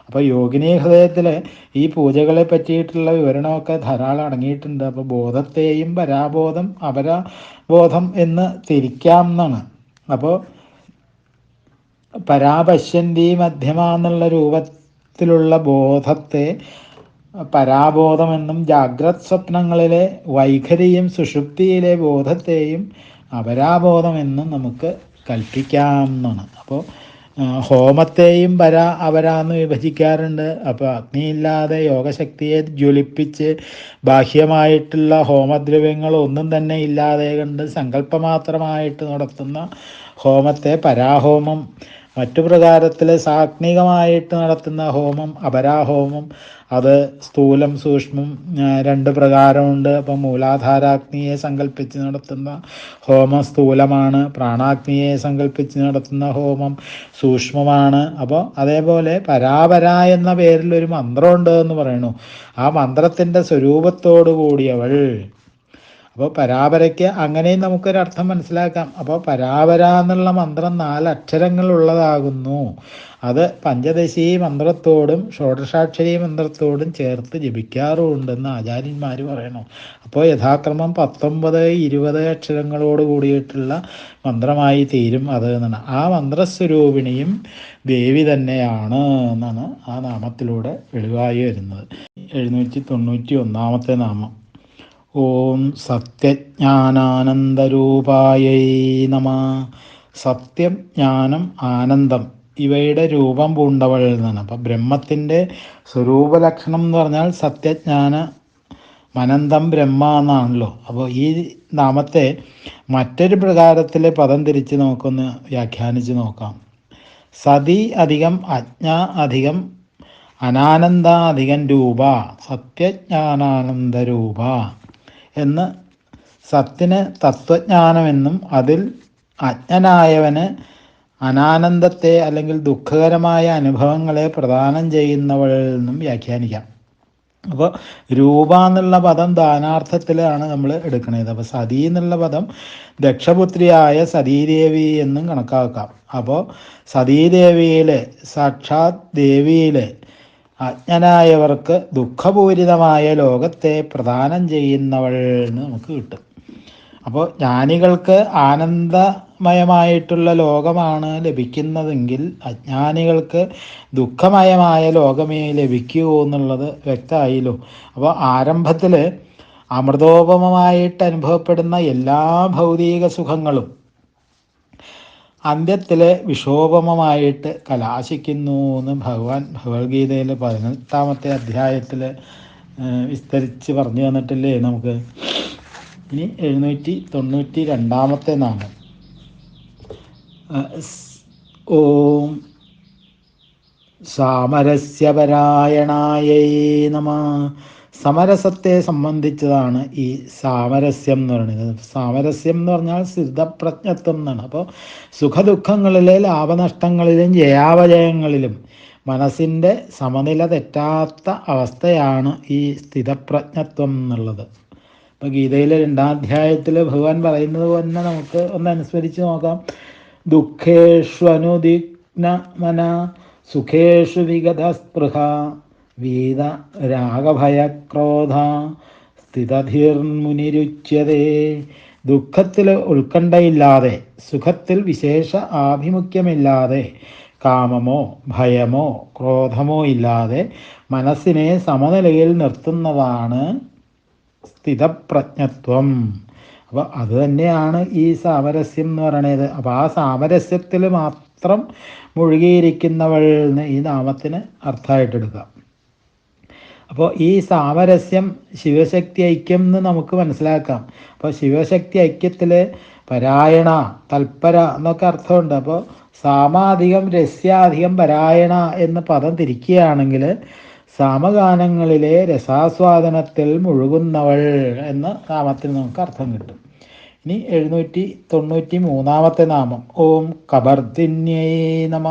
അപ്പോൾ യോഗിനി ഹൃദയത്തിൽ ഈ പൂജകളെ പറ്റിയിട്ടുള്ള വിവരണമൊക്കെ ധാരാളം അടങ്ങിയിട്ടുണ്ട്. അപ്പോൾ ബോധത്തെയും പരാബോധം അപരാബോധം എന്ന് തിരിക്കാം എന്നാണ്. അപ്പോൾ പരാപശ്യന്തി മധ്യമ എന്നുള്ള രൂപത്തിലുള്ള ബോധത്തെ പരാബോധമെന്നും, ജാഗ്രത് സ്വപ്നങ്ങളിലെ വൈഖരിയും സുഷുപ്തിയിലെ ബോധത്തെയും അപരാബോധമെന്നും നമുക്ക് കൽപ്പിക്കാം എന്നാണ്. അപ്പോൾ ഹോമത്തെയും അപരാന്ന് വിഭജിക്കാറുണ്ട്. അപ്പോൾ അഗ്നിയില്ലാതെ യോഗശക്തിയെ ജ്വലിപ്പിച്ച് ബാഹ്യമായിട്ടുള്ള ഹോമദ്രവ്യങ്ങൾ ഒന്നും തന്നെ ഇല്ലാതെ കണ്ട് സങ്കല്പമാത്രമായിട്ട് നടത്തുന്ന ഹോമത്തെ പരാഹോമം, മറ്റു പ്രകാരത്തിൽ സാത്വികമായിട്ട് നടത്തുന്ന ഹോമം അപരാഹോമം. അത് സ്ഥൂലം സൂക്ഷ്മം 2 പ്രകാരമുണ്ട്. അപ്പം മൂലാധാരാഗ്നിയെ സങ്കല്പിച്ച് നടത്തുന്ന ഹോമം സ്ഥൂലമാണ്, പ്രാണാഗ്നിയെ സങ്കല്പിച്ച് നടത്തുന്ന ഹോമം സൂക്ഷ്മമാണ്. അപ്പോൾ അതേപോലെ പരാപര എന്ന പേരിൽ ഒരു മന്ത്രമുണ്ട് എന്ന് പറയുന്നു. ആ മന്ത്രത്തിൻ്റെ സ്വരൂപത്തോടു കൂടിയവൾ. അപ്പോൾ പരാപരയ്ക്ക് അങ്ങനെയും നമുക്കൊരർത്ഥം മനസ്സിലാക്കാം. അപ്പോൾ പരാപര എന്നുള്ള മന്ത്രം 4 അക്ഷരങ്ങളുള്ളതാകുന്നു. അത് പഞ്ചദശി മന്ത്രത്തോടും ഷോഡശാക്ഷരി മന്ത്രത്തോടും ചേർത്ത് ജപിക്കാറുമുണ്ടെന്ന് ആചാര്യന്മാർ പറയണു. അപ്പോൾ യഥാക്രമം 19, 20 അക്ഷരങ്ങളോട് കൂടിയിട്ടുള്ള മന്ത്രമായി തീരും അത് എന്നാണ്. ആ മന്ത്രസ്വരൂപിണിയും ദേവി തന്നെയാണ് എന്നാണ് ആ നാമത്തിലൂടെ വെളിവായി വരുന്നത്. 791 നാമം. ഓം സത്യജ്ഞാനാനന്ദരൂപായൈ നമഃ. സത്യം, ജ്ഞാനം, ആനന്ദം ഇവയുടെ രൂപം പൂണ്ടവൾ എന്നാണ്. അപ്പം ബ്രഹ്മത്തിൻ്റെ സ്വരൂപലക്ഷണം എന്ന് പറഞ്ഞാൽ സത്യജ്ഞാന അനന്തം ബ്രഹ്മ എന്നാണല്ലോ. അപ്പോൾ ഈ നാമത്തെ മറ്റൊരു പ്രകാരത്തിൽ പദം തിരിച്ച് നമുക്കൊന്ന് വ്യാഖ്യാനിച്ച് നോക്കാം. സതി അധികം അജ്ഞ അധികം അനാനന്ദ അധികം രൂപ സത്യജ്ഞാനാനന്ദരൂപ എന്ന്. സത്തിന് തത്വജ്ഞാനമെന്നും അതിൽ അജ്ഞനായവന് അനാനന്ദത്തെ അല്ലെങ്കിൽ ദുഃഖകരമായ അനുഭവങ്ങളെ പ്രദാനം ചെയ്യുന്നവളെന്നും വ്യാഖ്യാനിക്കാം. അപ്പോൾ രൂപ എന്നുള്ള പദം ദാനാർത്ഥത്തിലാണ് നമ്മൾ എടുക്കുന്നത്. അപ്പോൾ സതി എന്നുള്ള പദം ദക്ഷപുത്രിയായ സതീദേവി എന്നും കണക്കാക്കാം. അപ്പോൾ സതീദേവിയിലെ സാക്ഷാത് ദേവിയിലെ അജ്ഞനായവർക്ക് ദുഃഖപൂരിതമായ ലോകത്തെ പ്രദാനം ചെയ്യുന്നവൾ എന്ന് നമുക്ക് കിട്ടും. അപ്പോൾ ജ്ഞാനികൾക്ക് ആനന്ദമയമായിട്ടുള്ള ലോകമാണ് ലഭിക്കുന്നതെങ്കിൽ അജ്ഞാനികൾക്ക് ദുഃഖമയമായ ലോകമേ ലഭിക്കൂ എന്നുള്ളത് വ്യക്തമായല്ലോ. അപ്പോൾ ആരംഭത്തിൽ അമൃതോപമമായിട്ട് അനുഭവപ്പെടുന്ന എല്ലാ ഭൗതിക സുഖങ്ങളും അന്ത്യത്തിൽ വിഷോപമമായിട്ട് കലാശിക്കുന്നു എന്ന് ഭഗവാൻ ഭഗവത്ഗീതയിൽ 18ാമത്തെ അധ്യായത്തിൽ വിസ്തരിച്ച് പറഞ്ഞു തന്നിട്ടില്ലേ നമുക്ക്. ഇനി 792 നാമം. ഓം സാമരസ്യപരായണായൈ നമഃ. സമരസത്തെ സംബന്ധിച്ചതാണ് ഈ സാമരസ്യം എന്ന് പറയുന്നത്. സാമരസ്യം എന്ന് പറഞ്ഞാൽ സ്ഥിതപ്രജ്ഞത്വം എന്നാണ്. അപ്പോൾ സുഖദുഃഖങ്ങളിലെ ലാഭനഷ്ടങ്ങളിലും ജയാപജയങ്ങളിലും മനസ്സിൻ്റെ സമനില തെറ്റാത്ത അവസ്ഥയാണ് ഈ സ്ഥിതപ്രജ്ഞത്വം എന്നുള്ളത്. അപ്പോൾ ഗീതയിലെ 2ാം അധ്യായത്തിൽ ഭഗവാൻ പറയുന്നത് തന്നെ നമുക്ക് ഒന്ന് അനുസ്മരിച്ച് നോക്കാം. ദുഃഖേഷ്വനുദിഗ്ന മന സുഖേഷു വിഗത സ്പൃഹ വീത രാഗഭയക്രോധ സ്ഥിതധീർമുനിരുച്യതേ. ദുഃഖത്തിൽ ഉത്കണ്ഠയില്ലാതെ, സുഖത്തിൽ വിശേഷ ആഭിമുഖ്യമില്ലാതെ, കാമമോ ഭയമോ ക്രോധമോ ഇല്ലാതെ മനസ്സിനെ സമനിലയിൽ നിർത്തുന്നതാണ് സ്ഥിതപ്രജ്ഞത്വം. അപ്പോൾ അത് തന്നെയാണ് ഈ സാമരസ്യം എന്ന് പറയുന്നത്. അപ്പോൾ ആ സാമരസ്യത്തിൽ മാത്രം മുഴുകിയിരിക്കുന്നവൾ എന്ന് ഈ നാമത്തിന് അർത്ഥമായിട്ടെടുക്കാം. അപ്പോൾ ഈ സാമരസ്യം ശിവശക്തി ഐക്യം എന്ന് നമുക്ക് മനസ്സിലാക്കാം. അപ്പോൾ ശിവശക്തി ഐക്യത്തിൽ പരായണ, തൽപര എന്നൊക്കെ അർത്ഥമുണ്ട്. അപ്പോൾ സാമാധികം രസ്യാധികം പരായണ എന്ന് പദം തിരിക്കുകയാണെങ്കിൽ സാമഗാനങ്ങളിലെ രസാസ്വാദനത്തിൽ മുഴുകുന്നവൾ എന്ന നാമത്തിന് നമുക്ക് അർത്ഥം കിട്ടും. ഇനി 793 നാമം ഓം കബർദിന്യേ നമ.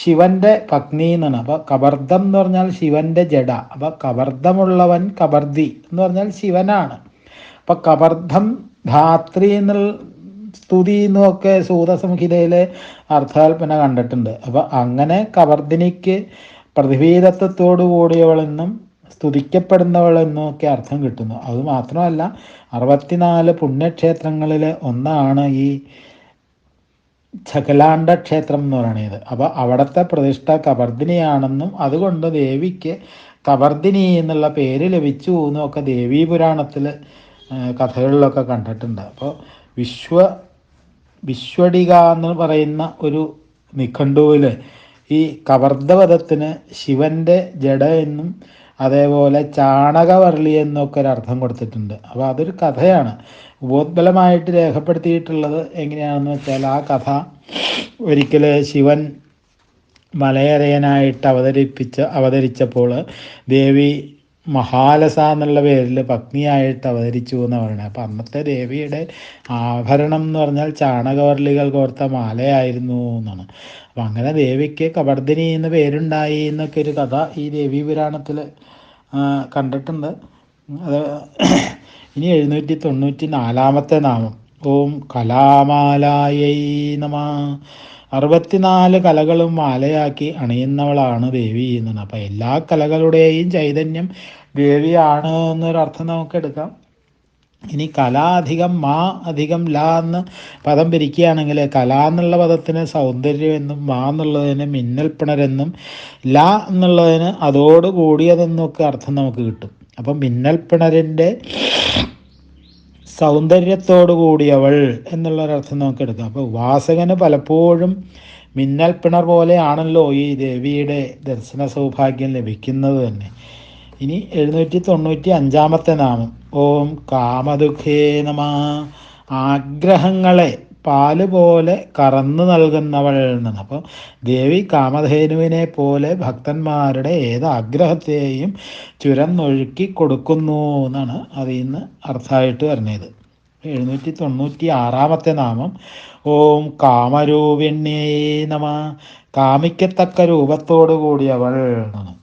ശിവന്റെ പത്നി എന്നാണ്. അപ്പോൾ കബർദം എന്ന് പറഞ്ഞാൽ ശിവന്റെ ജഡ. അപ്പോൾ കബർദമുള്ളവൻ കബർദി എന്ന് പറഞ്ഞാൽ ശിവനാണ്. അപ്പോൾ കബർദം ധാത്രി എന്നുള്ള സ്തുതി എന്നൊക്കെ സൂതസംഹിതയിലെ അർത്ഥാൽപ്പന കണ്ടിട്ടുണ്ട്. അപ്പോൾ അങ്ങനെ കബർദിനിക്ക് പ്രതിഭീതത്വത്തോടു കൂടിയവളെന്നും സ്തുതിക്കപ്പെടുന്നവളെന്നും ഒക്കെ അർത്ഥം കിട്ടുന്നു. അതുമാത്രമല്ല 64 പുണ്യക്ഷേത്രങ്ങളിൽ ഒന്നാണ് ഈ ഛകലാണ്ഡ ക്ഷേത്രം എന്ന് പറയുന്നത്. അപ്പോൾ അവിടുത്തെ പ്രതിഷ്ഠ കബർദിനിയാണെന്നും അതുകൊണ്ട് ദേവിക്ക് കബർദിനി എന്നുള്ള പേര് ലഭിച്ചു എന്നൊക്കെ ദേവീപുരാണത്തിൽ കഥകളിലൊക്കെ കണ്ടിട്ടുണ്ട്. അപ്പോൾ വിശ്വടിക എന്ന് പറയുന്ന ഒരു നിഘണ്ടുവിൽ ഈ കബർദവധത്തിന് ശിവൻ്റെ ജഡ എന്നും അതേപോലെ ചാണകവർളി എന്നൊക്കെ ഒരർത്ഥം കൊടുത്തിട്ടുണ്ട്. അപ്പോൾ അതൊരു കഥയാണ്. ഉപോദ്ബലമായിട്ട് രേഖപ്പെടുത്തിയിട്ടുള്ളത് എങ്ങനെയാണെന്ന് വെച്ചാൽ, ആ കഥ ഒരിക്കൽ ശിവൻ മലയരയനായിട്ട് അവതരിച്ചപ്പോൾ ദേവി മഹാലസ എന്നുള്ള പേരിൽ പത്നിയായിട്ട് അവതരിച്ചു എന്ന് പറയുന്നത്. അപ്പം അന്നത്തെ ദേവിയുടെ ആഭരണം എന്ന് പറഞ്ഞാൽ ചാണകവർളികൾ കോർത്ത മാലയായിരുന്നു എന്നാണ്. അപ്പം അങ്ങനെ ദേവിക്ക് കബർദിനി എന്ന് പേരുണ്ടായി എന്നൊക്കെ ഒരു കഥ ഈ ദേവീപുരാണത്തിൽ കണ്ടിട്ടുണ്ട്. അത് ഇനി 794 നാമം ഓം കലാമാലായൈ നമ. 64 കലകളും മാലയാക്കി അണിയുന്നവളാണ് ദേവി എന്നാണ്. അപ്പം എല്ലാ കലകളുടെയും ചൈതന്യം ദേവിയാണ് എന്നൊരർത്ഥം നമുക്ക് എടുക്കാം. ഇനി കല അധികം മാ അധികം ല എന്ന് പദം പിരിക്കുകയാണെങ്കിൽ, കല എന്നുള്ള പദത്തിന് സൗന്ദര്യം എന്നും മാ എന്നുള്ളതിന് മിന്നൽപ്പിണരെന്നും ല എന്നുള്ളതിന് അതോട് കൂടിയതെന്നൊക്കെ അർത്ഥം നമുക്ക് കിട്ടും. അപ്പം മിന്നൽപ്പിണരിൻ്റെ സൗന്ദര്യത്തോടു കൂടിയവൾ എന്നുള്ളൊരർത്ഥം നമുക്ക് എടുക്കാം. അപ്പോൾ ഉപാസകന് പലപ്പോഴും മിന്നൽ പിണർ പോലെയാണല്ലോ ഈ ദേവിയുടെ ദർശന സൗഭാഗ്യം ലഭിക്കുന്നത് തന്നെ. ഇനി 795 നാമം ഓം കാമദുഃഖേ നമ. ആഗ്രഹങ്ങളെ പാല് പോലെ കറന്നു നൽകുന്നവൾ എന്നാണ്. അപ്പോൾ ദേവി കാമധേനുവിനെ പോലെ ഭക്തന്മാരുടെ ഏത് ആഗ്രഹത്തെയും ചുരന്നൊഴുക്കി കൊടുക്കുന്നു എന്നാണ് അതിൽ നിന്ന് അർത്ഥമായിട്ട് വരുന്നത്. 796 നാമം ഓം കാമരൂപിണ്യേ നമ. കാമിക്കത്തക്ക രൂപത്തോടു കൂടിയവൾ എന്നാണ്.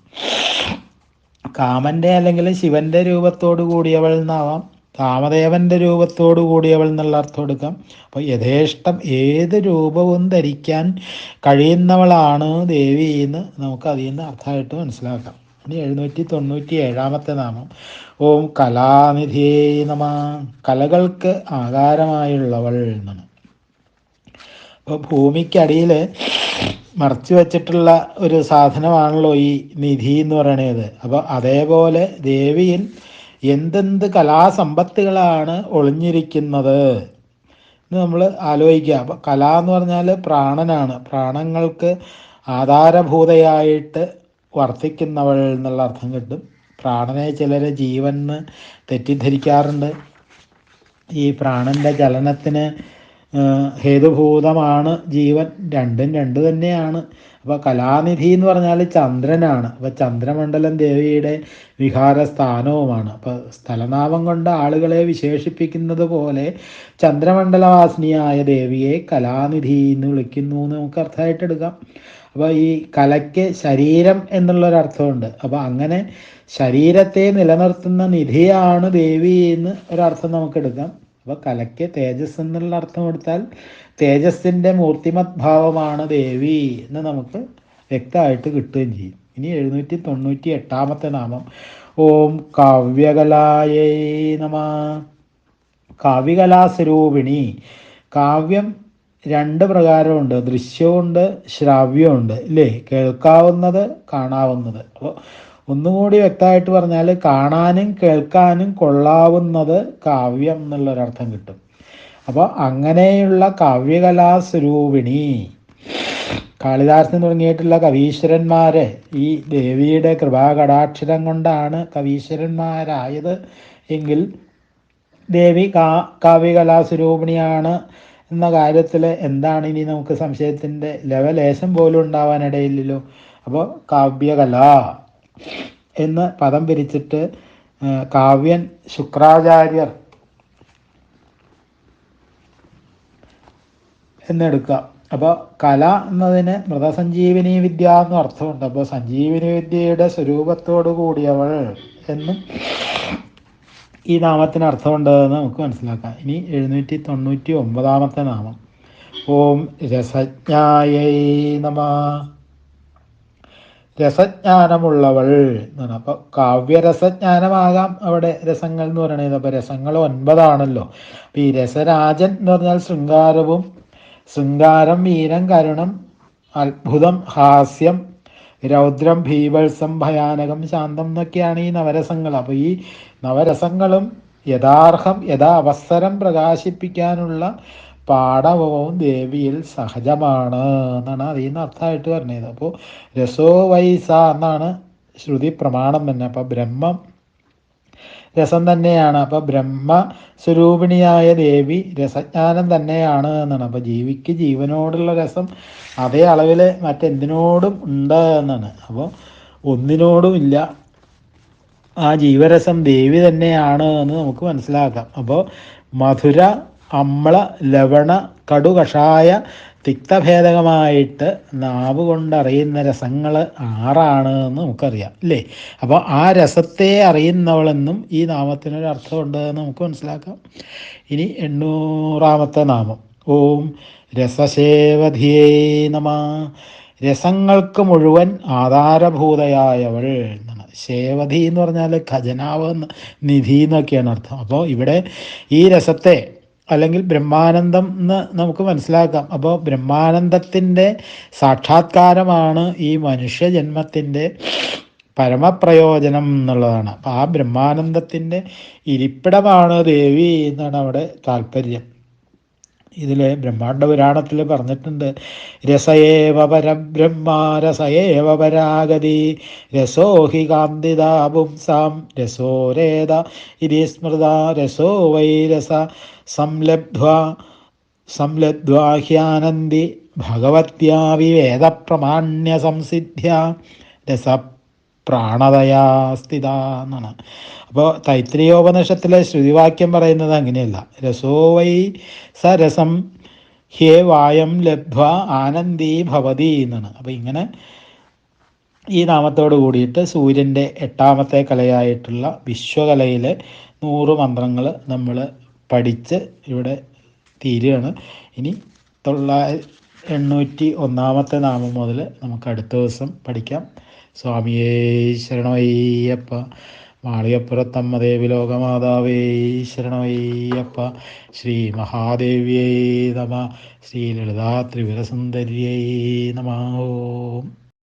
കാമൻ്റെ അല്ലെങ്കിൽ ശിവൻ്റെ രൂപത്തോടു കൂടിയവൾ എന്നാവാം, കാമദേവൻ്റെ രൂപത്തോടു കൂടിയവൾ എന്നുള്ള അർത്ഥം എടുക്കാം. അപ്പോൾ യഥേഷ്ടം ഏത് രൂപവും ധരിക്കാൻ കഴിയുന്നവളാണ് ദേവി എന്ന് നമുക്ക് അതിൽ നിന്ന് അർത്ഥമായിട്ട് മനസ്സിലാക്കാം. ഇനി 797 നാമം ഓം കലാനിധിയേ നമ. കലകൾക്ക് ആകാരമായുള്ളവൾ എന്നാണ്. അപ്പോൾ ഭൂമിക്കടിയിൽ മറച്ചു വച്ചിട്ടുള്ള ഒരു സാധനമാണല്ലോ ഈ നിധി എന്ന് പറയുന്നത്. അപ്പോൾ അതേപോലെ ദേവിയിൽ എന്തെന്ത് കലാസമ്പത്തുകളാണ് ഒളിഞ്ഞിരിക്കുന്നത് എന്ന് നമ്മൾ ആലോചിക്കുക. അപ്പോൾ കല എന്ന് പറഞ്ഞാൽ പ്രാണനാണ്. പ്രാണങ്ങൾക്ക് ആധാരഭൂതയായിട്ട് വർത്തിക്കുന്നവൾ എന്നുള്ള അർത്ഥം കിട്ടും. പ്രാണനെ ചിലർ ജീവൻ തെറ്റിദ്ധരിക്കാറുണ്ട്. ഈ പ്രാണൻ്റെ ചലനത്തിന് ഹേതുഭൂതമാണ് ജീവൻ. രണ്ടും രണ്ട് തന്നെയാണ്. അപ്പോൾ കലാനിധി എന്ന് പറഞ്ഞാൽ ചന്ദ്രനാണ്. അപ്പോൾ ചന്ദ്രമണ്ഡലം ദേവിയുടെ വിഹാരസ്ഥാനവുമാണ്. അപ്പോൾ സ്ഥലനാമം കൊണ്ട് ആളുകളെ വിശേഷിപ്പിക്കുന്നത് പോലെ ചന്ദ്രമണ്ഡലവാസിനിയായ ദേവിയെ കലാനിധി എന്ന് വിളിക്കുന്നു എന്ന് നമുക്ക് അർത്ഥമായിട്ട് എടുക്കാം. അപ്പോൾ ഈ കലയ്ക്ക് ശരീരം എന്നുള്ളൊരർത്ഥമുണ്ട്. അപ്പോൾ അങ്ങനെ ശരീരത്തെ നിലനിർത്തുന്ന നിധിയാണ് ദേവി എന്ന് ഒരർത്ഥം നമുക്ക് എടുക്കാം. അപ്പോൾ കലയ്ക്ക് തേജസ് എന്നുള്ള അർത്ഥം കൊടുത്താൽ തേജസ്സിൻ്റെ മൂർത്തിമത് ഭാവമാണ് ദേവി എന്ന് നമുക്ക് വ്യക്തമായിട്ട് കിട്ടുകയും ചെയ്യും. ഇനി 798 നാമം ഓം കാവ്യകലായൈ നമ. കാവ്യകലാസ്വരൂപിണി. കാവ്യം 2 പ്രകാരമുണ്ട്, ദൃശ്യമുണ്ട് ശ്രാവ്യമുണ്ട് ഇല്ലേ, കേൾക്കാവുന്നത് കാണാവുന്നത്. അപ്പോൾ ഒന്നുകൂടി വ്യക്തമായിട്ട് പറഞ്ഞാൽ കാണാനും കേൾക്കാനും കൊള്ളാവുന്നത് കാവ്യം എന്നുള്ളൊരർത്ഥം കിട്ടും. അപ്പോൾ അങ്ങനെയുള്ള കാവ്യകലാസ്വരൂപിണി കാളിദാസൻ തുടങ്ങിയിട്ടുള്ള കവീശ്വരന്മാരെ ഈ ദേവിയുടെ കൃപാകടാക്ഷരം കൊണ്ടാണ് കവീശ്വരന്മാരായത് എങ്കിൽ ദേവി കാവ്യകലാസ്വരൂപിണിയാണ് എന്ന കാര്യത്തിൽ എന്താണ് ഇനി നമുക്ക് സംശയത്തിൻ്റെ ലെവലേശം പോലും ഉണ്ടാവാനിടയില്ലല്ലോ. അപ്പോൾ കാവ്യകല എന്ന് പദം പിരിച്ചിട്ട് കാവ്യൻ ശുക്രാചാര്യർ എന്നെടുക്കാം. അപ്പോൾ കല എന്നതിന് മൃതസഞ്ജീവിനി വിദ്യ എന്നും അർത്ഥമുണ്ട്. അപ്പോൾ സഞ്ജീവിനി വിദ്യയുടെ സ്വരൂപത്തോടു കൂടിയവൾ എന്നും ഈ നാമത്തിന് അർത്ഥമുണ്ട് എന്ന് നമുക്ക് മനസ്സിലാക്കാം. ഇനി 799 നാമം. ഓം രസജ്ഞായൈ നമ. രസജ്ഞാനമുള്ളവൾ എന്നാണ്. അപ്പോൾ കാവ്യരസജ്ഞാനമാകാം അവിടെ രസങ്ങൾ എന്ന് പറയുന്നത്. അപ്പോൾ രസങ്ങൾ 9 അപ്പോൾ ഈ രസരാജൻ എന്ന് പറഞ്ഞാൽ ശൃംഗാരം, വീരം, കരുണം, അത്ഭുതം, ഹാസ്യം, രൗദ്രം, ഭീവത്സം, ഭയാനകം, ശാന്തം എന്നൊക്കെയാണ് ഈ നവരസങ്ങൾ. അപ്പോൾ ഈ നവരസങ്ങളും യഥാ അവസരം പ്രകാശിപ്പിക്കാനുള്ള പാടവവും ദേവിയിൽ സഹജമാണ് എന്നാണ് അതിൽ നിന്ന് അർത്ഥമായിട്ട് പറഞ്ഞത്. അപ്പോൾ രസോ വൈസ എന്നാണ് ശ്രുതി പ്രമാണം തന്നെ. അപ്പോൾ ബ്രഹ്മം രസം തന്നെയാണ്. അപ്പോൾ ബ്രഹ്മസ്വരൂപിണിയായ ദേവി രസജ്ഞാനം തന്നെയാണ് എന്നാണ്. അപ്പോൾ ജീവിക്ക് ജീവനോടുള്ള രസം അതേ അളവിൽ മറ്റെന്തിനോടും ഉണ്ട് എന്നാണ്. അപ്പോൾ ഒന്നിനോടും ഇല്ല, ആ ജീവരസം ദേവി തന്നെയാണ് എന്ന് നമുക്ക് മനസ്സിലാക്കാം. അപ്പോൾ മധുര, അമ്ല, ലവണ, കടു, കഷായ, തിക്തഭേദകമായിട്ട് നാവ് കൊണ്ടറിയുന്ന രസങ്ങൾ 6 എന്ന് നമുക്കറിയാം അല്ലേ. അപ്പോൾ ആ രസത്തെ അറിയുന്നവളെന്നും ഈ നാമത്തിനൊരു അർത്ഥമുണ്ട് എന്ന് നമുക്ക് മനസ്സിലാക്കാം. ഇനി 800 നാമം. ഓം രസശേവധിയേ നമ. രസങ്ങൾക്ക് മുഴുവൻ ആധാരഭൂതയായവൾ എന്നാണ്. ശേവധി എന്ന് പറഞ്ഞാൽ ഖജനാവ്, നിധി എന്നൊക്കെയാണ് അർത്ഥം. അപ്പോൾ ഇവിടെ ഈ രസത്തെ അല്ലെങ്കിൽ ബ്രഹ്മാനന്ദം എന്ന് നമുക്ക് മനസ്സിലാക്കാം. അപ്പോൾ ബ്രഹ്മാനന്ദത്തിൻ്റെ സാക്ഷാത്കാരമാണ് ഈ മനുഷ്യജന്മത്തിൻ്റെ പരമപ്രയോജനം എന്നുള്ളതാണ്. അപ്പോൾ ആ ബ്രഹ്മാനന്ദത്തിൻ്റെ ഇരിപ്പിടമാണ് ദേവി എന്നാണ് അവിടെ താല്പര്യം. ഇതിൽ ബ്രഹ്മാണ്ഡ പുരാണത്തിൽ പറഞ്ഞിട്ടുണ്ട്, രസയേവ പരബ്രഹ്മ രസയേവ പരാഗതി രസോ ഹി കാന്തിദാ പുംസാം രസോരേത ഇതി സ്മൃത രസോ വൈ രസ സംലബ്ധ്വാ ഹ്യാനന്ദി ഭഗവത്യാ വിവേദ പ്രമാണ്യ സംസിദ്ധ്യ രസ പ്രാണതയാ സ്ഥിത എന്നാണ്. അപ്പോൾ തൈത്രീയോപനിഷത്തിലെ ശ്രുതിവാക്യം പറയുന്നത് അങ്ങനെയല്ല. രസോ വൈ സ രസം ഹ്യേ വായം ലബ്ധ്വ ആനന്ദീ ഭവതി എന്നാണ്. അപ്പോൾ ഇങ്ങനെ ഈ നാമത്തോട് കൂടിയിട്ട് സൂര്യൻ്റെ 8ാമത്തെ കലയായിട്ടുള്ള വിശ്വകലയിലെ 100 മന്ത്രങ്ങൾ നമ്മൾ പഠിച്ച് ഇവിടെ തീരുകയാണ്. ഇനി 801 നാമം മുതൽ നമുക്ക് അടുത്ത ദിവസം പഠിക്കാം. സ്വാമിയേ ശരണമയ്യപ്പ. മാളികപ്പുറത്തമ്മ ദേവി ലോകമാതാവേ ശരണമയ്യപ്പ. ശ്രീ മഹാദേവ്യൈ നമ. ശ്രീ ലളിതാ ത്രിപുരസുന്ദര്यै നമഃ.